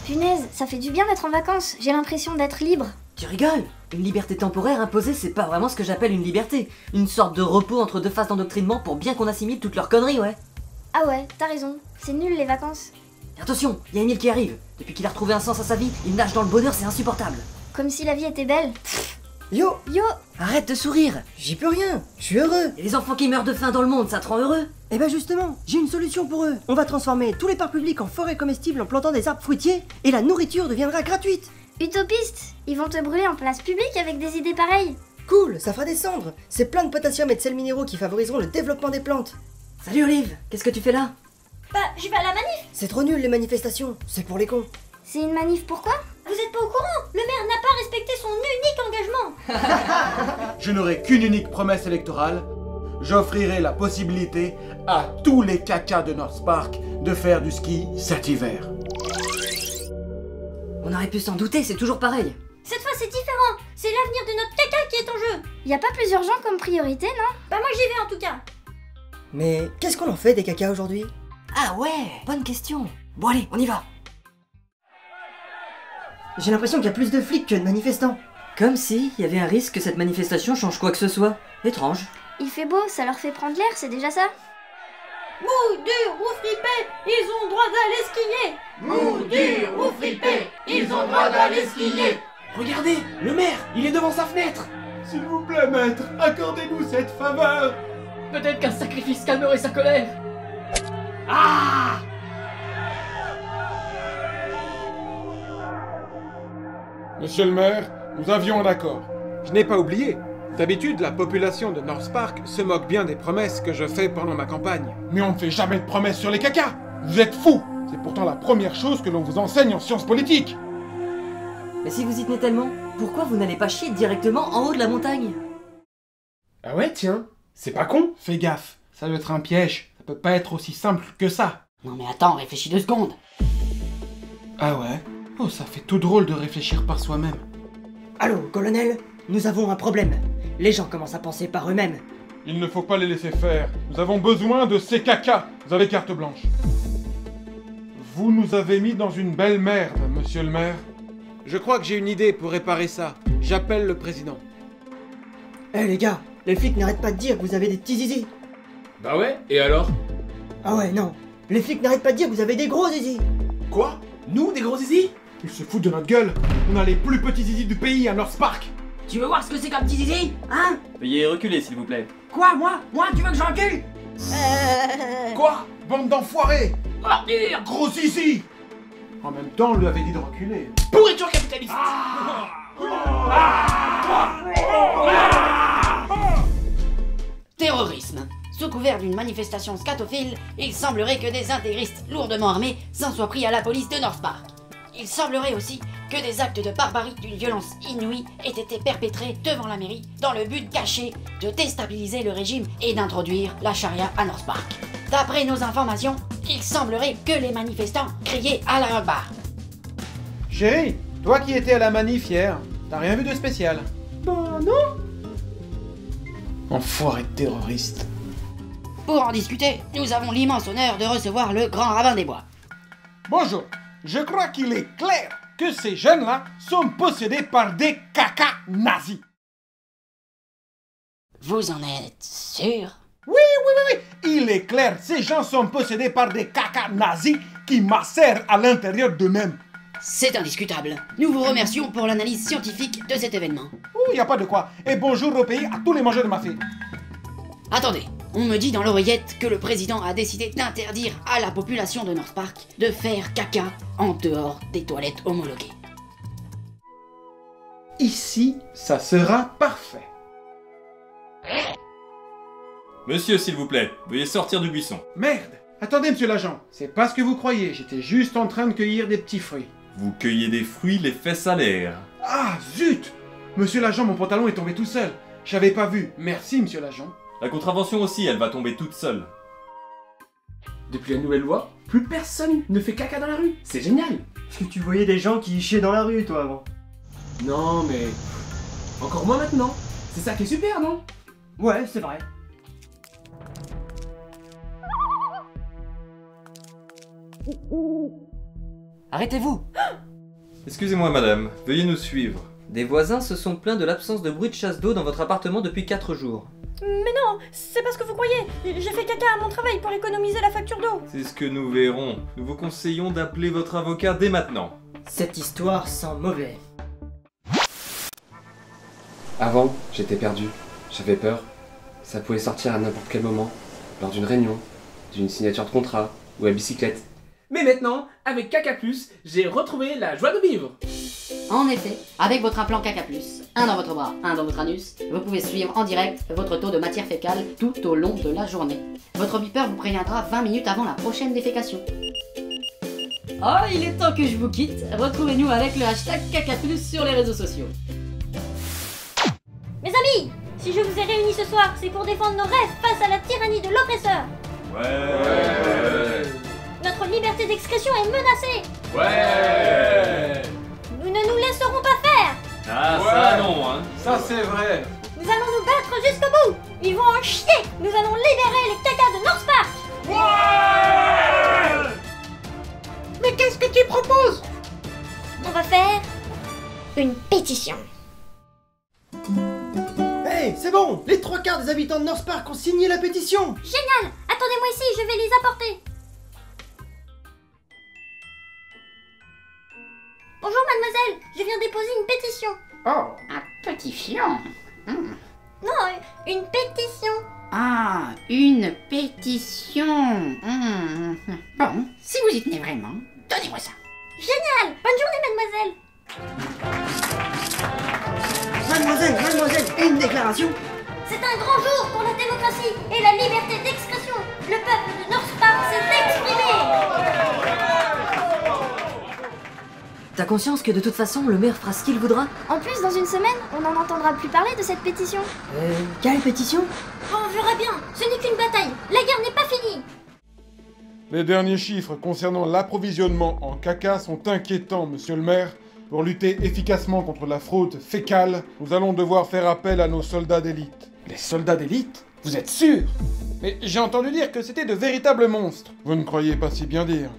Punaise, ça fait du bien d'être en vacances, j'ai l'impression d'être libre. Tu rigoles? Une liberté temporaire imposée, c'est pas vraiment ce que j'appelle une liberté. Une sorte de repos entre deux phases d'endoctrinement pour bien qu'on assimile toutes leurs conneries, ouais. Ah ouais, t'as raison, c'est nul les vacances. Attention, y a Emile qui arrive. Depuis qu'il a retrouvé un sens à sa vie, il nage dans le bonheur, c'est insupportable. Comme si la vie était belle. Yo, Yo. Arrête de sourire. j'y peux rien, je suis heureux. Et les enfants qui meurent de faim dans le monde, ça te rend heureux? Et ben justement, j'ai une solution pour eux. On va transformer tous les parcs publics en forêts comestibles en plantant des arbres fruitiers et la nourriture deviendra gratuite. Utopiste, ils vont te brûler en place publique avec des idées pareilles. Cool, ça fera des cendres. C'est plein de potassium et de sels minéraux qui favoriseront le développement des plantes. Salut Olive, qu'est-ce que tu fais là? Bah, je vais à la manif. C'est trop nul les manifestations, c'est pour les cons. C'est une manif pourquoi? Vous êtes pas au courant? Le maire n'a pas respecté son unique engagement. Je n'aurai qu'une unique promesse électorale. J'offrirai la possibilité à tous les cacas de North Park de faire du ski cet hiver. On aurait pu s'en douter, c'est toujours pareil. Cette fois c'est différent. C'est l'avenir de notre caca qui est en jeu. Y a pas plus urgent comme priorité, non? Bah moi j'y vais en tout cas. Mais qu'est-ce qu'on en fait des cacas aujourd'hui? Ah ouais, bonne question. Bon allez, on y va. J'ai l'impression qu'il y a plus de flics que de manifestants. Comme si y avait un risque que cette manifestation change quoi que ce soit. Étrange. Il fait beau, ça leur fait prendre l'air, c'est déjà ça. Mou, dur ou fripé, ils ont droit d'aller skier. Mou, dur ou fripé, ils ont droit d'aller skier. Regardez, le maire, il est devant sa fenêtre. S'il vous plaît, maître, accordez-nous cette faveur. Peut-être qu'un sacrifice calmerait sa colère. Ah! Monsieur le maire, nous avions un accord. Je n'ai pas oublié. D'habitude, la population de North Park se moque bien des promesses que je fais pendant ma campagne. Mais on ne fait jamais de promesses sur les cacas. Vous êtes fous. C'est pourtant la première chose que l'on vous enseigne en sciences politiques. Mais si vous y tenez tellement, pourquoi vous n'allez pas chier directement en haut de la montagne? Ah ouais, tiens, c'est pas con. Fais gaffe, ça doit être un piège. Ça peut pas être aussi simple que ça. Non mais attends, réfléchis 2 secondes. Ah ouais? Oh, ça fait tout drôle de réfléchir par soi-même. Allô, colonel, nous avons un problème. Les gens commencent à penser par eux-mêmes. Il ne faut pas les laisser faire. Nous avons besoin de ces cacas. Vous avez carte blanche. Vous nous avez mis dans une belle merde, monsieur le maire. Je crois que j'ai une idée pour réparer ça. J'appelle le président. Eh les gars, les flics n'arrêtent pas de dire que vous avez des petits zizi. Bah ouais, et alors? Ah ouais, non. Les flics n'arrêtent pas de dire que vous avez des gros zizi. Quoi? Nous, des gros zizi? Ils se foutent de notre gueule. On a les plus petits zizi du pays à North Park. Tu veux voir ce que c'est comme petit zizi? Hein? Veuillez reculer, s'il vous plaît. Quoi, moi? Moi, tu veux que j'encule? Quoi? Bande d'enfoirés! Ordure! Gros zizi! En même temps, on lui avait dit de reculer. Pourriture capitaliste. Terrorisme. Sous couvert d'une manifestation scatophile, il semblerait que des intégristes lourdement armés s'en soient pris à la police de North Park. Il semblerait aussi que des actes de barbarie d'une violence inouïe aient été perpétrés devant la mairie dans le but caché de déstabiliser le régime et d'introduire la charia à North Park. D'après nos informations, il semblerait que les manifestants criaient à la Akbar. Chérie, toi qui étais à la manif hier, t'as rien vu de spécial? Bah non. Enfoiré de terroriste. Pour en discuter, nous avons l'immense honneur de recevoir le grand rabbin des bois. Bonjour. Je crois qu'il est clair que ces jeunes-là sont possédés par des cacas nazis. Vous en êtes sûr? Oui. Il est clair, ces gens sont possédés par des cacas nazis qui macèrent à l'intérieur d'eux-mêmes. C'est indiscutable. Nous vous remercions pour l'analyse scientifique de cet événement. Ouh, y a pas de quoi. Et bonjour au pays à tous les mangeurs de mafé. Attendez, on me dit dans l'oreillette que le président a décidé d'interdire à la population de North Park de faire caca en dehors des toilettes homologuées. Ici, ça sera parfait. Monsieur, s'il vous plaît, veuillez sortir du buisson. Merde. Attendez, monsieur l'agent. C'est pas ce que vous croyez. J'étais juste en train de cueillir des petits fruits. Vous cueillez des fruits les fesses à l'air. Ah, zut! Monsieur l'agent, mon pantalon est tombé tout seul. J'avais pas vu. Merci, monsieur l'agent. La contravention aussi, elle va tomber toute seule. Depuis la nouvelle loi, plus personne ne fait caca dans la rue. C'est génial. Est-ce que tu voyais des gens qui chiaient dans la rue, toi, avant? Non mais... Encore moins maintenant. C'est ça qui est super, non? Ouais, c'est vrai. Arrêtez-vous! Excusez-moi madame, veuillez nous suivre. Des voisins se sont plaints de l'absence de bruit de chasse d'eau dans votre appartement depuis 4 jours. Mais non, c'est pas ce que vous croyez. J'ai fait caca à mon travail pour économiser la facture d'eau. C'est ce que nous verrons. Nous vous conseillons d'appeler votre avocat dès maintenant. Cette histoire sent mauvais. Avant, j'étais perdu. J'avais peur. Ça pouvait sortir à n'importe quel moment. Lors d'une réunion, d'une signature de contrat ou à bicyclette. Mais maintenant, avec Caca+, j'ai retrouvé la joie de vivre. En effet, avec votre implant Caca+, un dans votre bras, un dans votre anus, vous pouvez suivre en direct votre taux de matière fécale tout au long de la journée. Votre beeper vous préviendra 20 minutes avant la prochaine défécation. Ah, il est temps que je vous quitte. Retrouvez-nous avec le hashtag Caca+ sur les réseaux sociaux. Mes amis, si je vous ai réunis ce soir, c'est pour défendre nos rêves face à la tyrannie de l'oppresseur. Ouais. Notre liberté d'expression est menacée. Ouais. Nous ne nous laisserons pas faire. Ah ça non hein. Ça c'est vrai. Nous allons nous battre jusqu'au bout. Ils vont en chier. Nous allons libérer les cacas de North Park. Mais qu'est-ce que tu proposes? On va faire une pétition. Hey, c'est bon! Les 3/4 des habitants de North Park ont signé la pétition! Génial. Attendez-moi ici, je vais les apporter. Bonjour mademoiselle, je viens déposer une pétition. Oh, un petit fion. Non, une pétition. Ah, une pétition. Bon, si vous y tenez vraiment, donnez-moi ça. Génial. Bonne journée mademoiselle. Mademoiselle, une déclaration! C'est un grand jour pour la démocratie et la liberté d'expression. Le peuple de North Park s'est exprimé. T'as conscience que de toute façon, le maire fera ce qu'il voudra? En plus, dans une semaine, on n'en entendra plus parler de cette pétition. Quelle pétition? On verra bien. Ce n'est qu'une bataille. La guerre n'est pas finie. Les derniers chiffres concernant l'approvisionnement en caca sont inquiétants, monsieur le maire. Pour lutter efficacement contre la fraude fécale, nous allons devoir faire appel à nos soldats d'élite. Les soldats d'élite? Vous êtes sûr? Mais j'ai entendu dire que c'était de véritables monstres. Vous ne croyez pas si bien dire.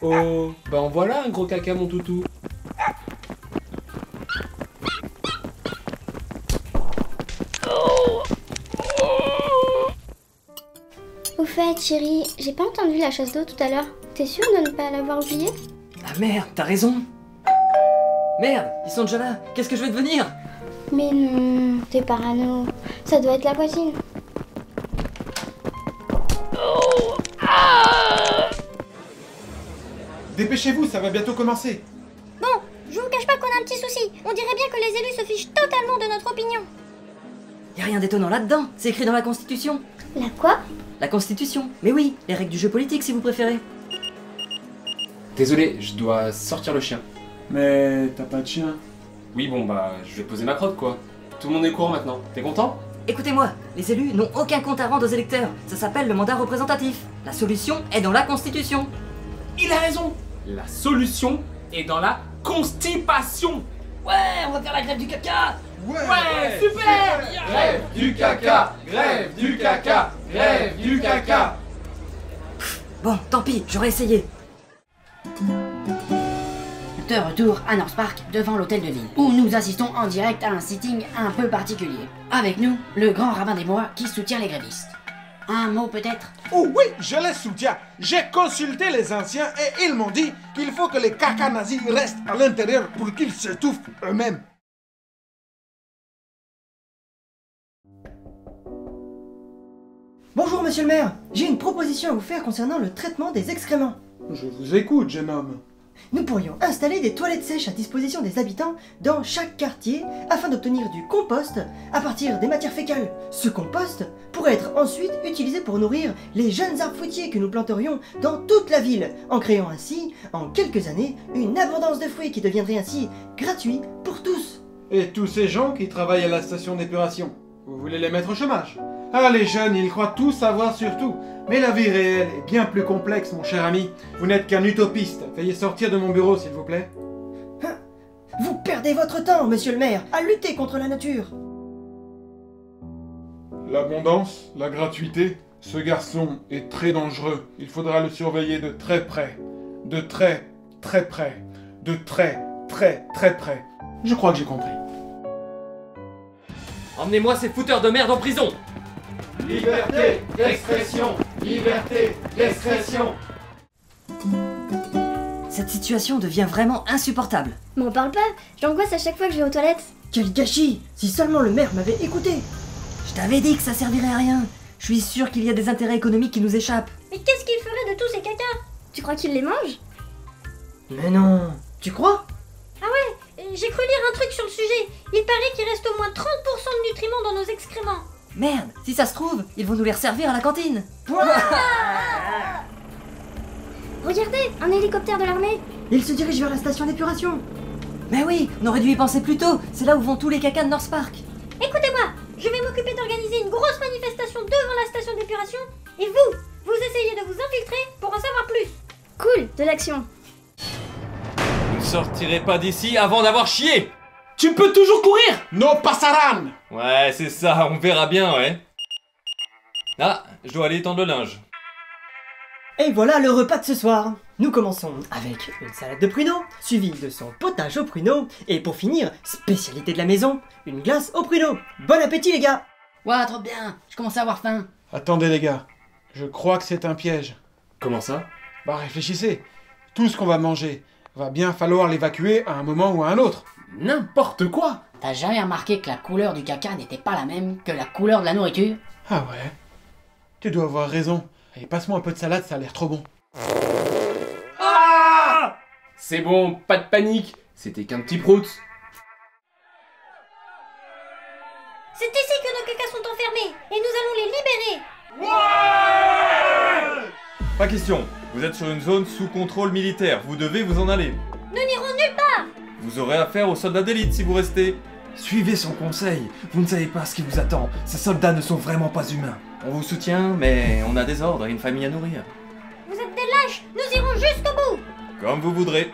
Oh, bah en voilà un gros caca mon toutou. Au fait, chérie, j'ai pas entendu la chasse d'eau tout à l'heure. T'es sûre de ne pas l'avoir oubliée? Ah merde, t'as raison! Merde, ils sont déjà là! Qu'est-ce que je vais devenir? Mais non, t'es parano. Ça doit être la voisine. Dépêchez-vous, ça va bientôt commencer. Bon, je vous cache pas qu'on a un petit souci. On dirait bien que les élus se fichent totalement de notre opinion. Y a rien d'étonnant là-dedans, c'est écrit dans la Constitution. La quoi? La Constitution, mais oui, les règles du jeu politique si vous préférez. Désolé, je dois sortir le chien. Mais t'as pas de chien. Oui bon bah, je vais poser ma crotte quoi. Tout le monde est au courant maintenant. T'es content? Écoutez-moi, les élus n'ont aucun compte à rendre aux électeurs. Ça s'appelle le mandat représentatif. La solution est dans la Constitution. Il a raison. La solution est dans la constipation. Ouais, on va faire la grève du caca. Ouais, super. Grève du caca! Grève du caca! Grève du caca! Bon, tant pis, j'aurais essayé. De retour à North Park, devant l'hôtel de ville, où nous assistons en direct à un sitting un peu particulier. Avec nous, le grand rabbin des bois qui soutient les grévistes. Un mot peut-être? Oh oui, je les soutiens. J'ai consulté les anciens et ils m'ont dit qu'il faut que les caca nazis restent à l'intérieur pour qu'ils s'étouffent eux-mêmes. Bonjour monsieur le maire, j'ai une proposition à vous faire concernant le traitement des excréments. Je vous écoute, jeune homme. Nous pourrions installer des toilettes sèches à disposition des habitants dans chaque quartier afin d'obtenir du compost à partir des matières fécales. Ce compost pourrait être ensuite utilisé pour nourrir les jeunes arbres fruitiers que nous planterions dans toute la ville, en créant ainsi, en quelques années, une abondance de fruits qui deviendrait ainsi gratuit pour tous. Et tous ces gens qui travaillent à la station d'épuration, vous voulez les mettre au chômage? Ah, les jeunes, ils croient tout savoir sur tout. Mais la vie réelle est bien plus complexe, mon cher ami. Vous n'êtes qu'un utopiste. Veuillez sortir de mon bureau, s'il vous plaît. Vous perdez votre temps, monsieur le maire, à lutter contre la nature. L'abondance, la gratuité, Ce garçon est très dangereux. Il faudra le surveiller de très près. De très, très près. De très, très, très près. Je crois que j'ai compris. Emmenez-moi ces fouteurs de merde en prison! Liberté d'expression! Liberté d'expression! Cette situation devient vraiment insupportable. M'en parle pas, j'angoisse à chaque fois que je vais aux toilettes. Quel gâchis! Si seulement le maire m'avait écouté! Je t'avais dit que ça servirait à rien. Je suis sûr qu'il y a des intérêts économiques qui nous échappent. Mais qu'est-ce qu'il ferait de tous ces cacas? Tu crois qu'il les mange? Mais non! Tu crois? J'ai cru lire un truc sur le sujet. Il paraît qu'il reste au moins 30% de nutriments dans nos excréments. Merde, si ça se trouve, ils vont nous les resservir à la cantine. Regardez, un hélicoptère de l'armée. Il se dirige vers la station d'épuration. Mais oui, on aurait dû y penser plus tôt. C'est là où vont tous les cacas de North Park. Écoutez-moi, je vais m'occuper d'organiser une grosse manifestation devant la station d'épuration. Et vous essayez de vous infiltrer pour en savoir plus. Cool, de l'action. Vous ne sortirez pas d'ici avant d'avoir chié! Tu peux toujours courir! No pasarán! Ouais, c'est ça, on verra bien, ouais. Ah, je dois aller étendre le linge. Et voilà le repas de ce soir. Nous commençons avec une salade de pruneaux, suivie de son potage aux pruneaux, et pour finir, spécialité de la maison, une glace aux pruneaux. Bon appétit les gars! Ouah, trop bien, je commence à avoir faim. Attendez les gars, je crois que c'est un piège. Comment ça? Bah réfléchissez. Tout ce qu'on va manger, va bien falloir l'évacuer à un moment ou à un autre. N'importe quoi! T'as jamais remarqué que la couleur du caca n'était pas la même que la couleur de la nourriture? Ah ouais. Tu dois avoir raison. Allez, passe-moi un peu de salade, ça a l'air trop bon. Ah! C'est bon, pas de panique. C'était qu'un petit prout. C'est ici que nos cacas sont enfermés et nous allons les libérer. Pas question. Vous êtes sur une zone sous contrôle militaire. Vous devez vous en aller. Nous n'irons nulle part. Vous aurez affaire aux soldats d'élite si vous restez. Suivez son conseil. Vous ne savez pas ce qui vous attend. Ces soldats ne sont vraiment pas humains. On vous soutient, mais on a des ordres et une famille à nourrir. Vous êtes des lâches. Nous irons jusqu'au bout. Comme vous voudrez.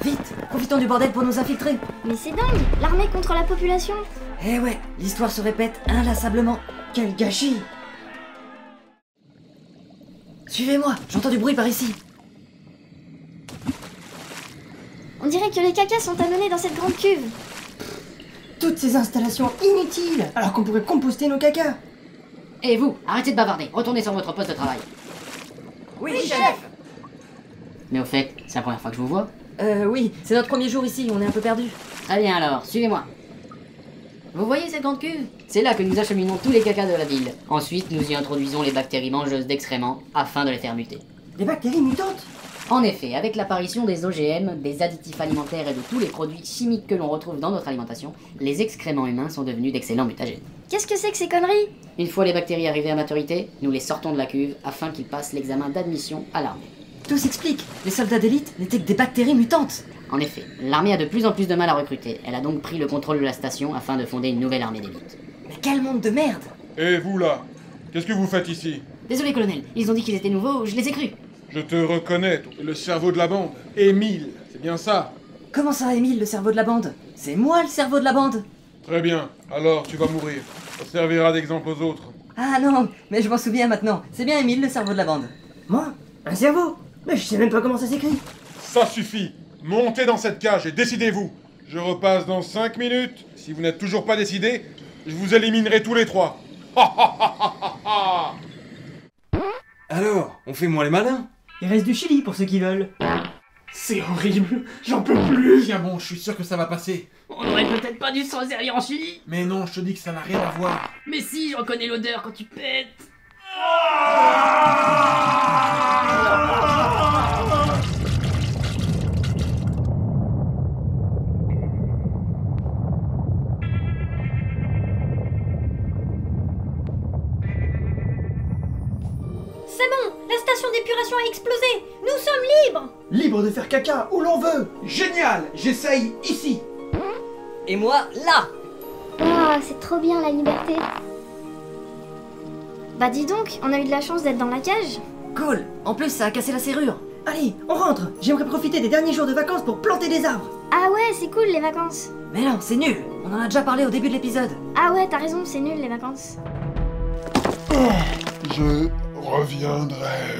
Vite, profitons du bordel pour nous infiltrer. Mais c'est dingue, l'armée contre la population. Eh ouais, l'histoire se répète inlassablement. Quel gâchis! Suivez-moi, j'entends du bruit par ici. On dirait que les cacas sont amenés dans cette grande cuve. Toutes ces installations inutiles, alors qu'on pourrait composter nos cacas. Et vous, arrêtez de bavarder, retournez sur votre poste de travail. Oui, chef. Mais au fait, c'est la première fois que je vous vois. Oui, c'est notre premier jour ici, on est un peu perdus. Très bien alors, suivez-moi. Vous voyez cette grande cuve? C'est là que nous acheminons tous les cacas de la ville. Ensuite, nous y introduisons les bactéries mangeuses d'excréments afin de les faire muter. Des bactéries mutantes? En effet, avec l'apparition des OGM, des additifs alimentaires et de tous les produits chimiques que l'on retrouve dans notre alimentation, les excréments humains sont devenus d'excellents mutagènes. Qu'est-ce que c'est que ces conneries? Une fois les bactéries arrivées à maturité, nous les sortons de la cuve afin qu'ils passent l'examen d'admission à l'armée. Tout s'explique, les soldats d'élite n'étaient que des bactéries mutantes. En effet, l'armée a de plus en plus de mal à recruter. Elle a donc pris le contrôle de la station afin de fonder une nouvelle armée d'élite. Mais quel monde de merde! Et vous là, qu'est-ce que vous faites ici? Désolé colonel, ils ont dit qu'ils étaient nouveaux, je les ai crus. Je te reconnais, toi, le cerveau de la bande. Émile, c'est bien ça? Comment ça, Émile, le cerveau de la bande? C'est moi le cerveau de la bande! Très bien, alors tu vas mourir. Ça servira d'exemple aux autres. Ah non, mais je m'en souviens maintenant. C'est bien Émile, le cerveau de la bande. Moi? Un cerveau? Mais je sais même pas comment ça s'écrit. Ça suffit. Montez dans cette cage et décidez-vous. Je repasse dans 5 minutes. Si vous n'êtes toujours pas décidé, je vous éliminerai tous les trois. Alors, on fait moins les malins? Il reste du chili pour ceux qui veulent. C'est horrible, j'en peux plus. Tiens bon, je suis sûr que ça va passer. On aurait peut-être pas dû se resservir en chili. Mais non, je te dis que ça n'a rien à voir. Mais si, je reconnais l'odeur quand tu pètes. C'est bon, la station d'épuration a explosé. Nous sommes libres. Libre de faire caca où l'on veut. Génial, j'essaye ici. Et moi, là! Ah, c'est trop bien la liberté. Bah dis donc, on a eu de la chance d'être dans la cage. Cool! En plus, ça a cassé la serrure. Allez, on rentre. J'aimerais profiter des derniers jours de vacances pour planter des arbres. Ah ouais, c'est cool les vacances. Mais non, c'est nul. On en a déjà parlé au début de l'épisode. Ah ouais, t'as raison, c'est nul les vacances. Je reviendrai.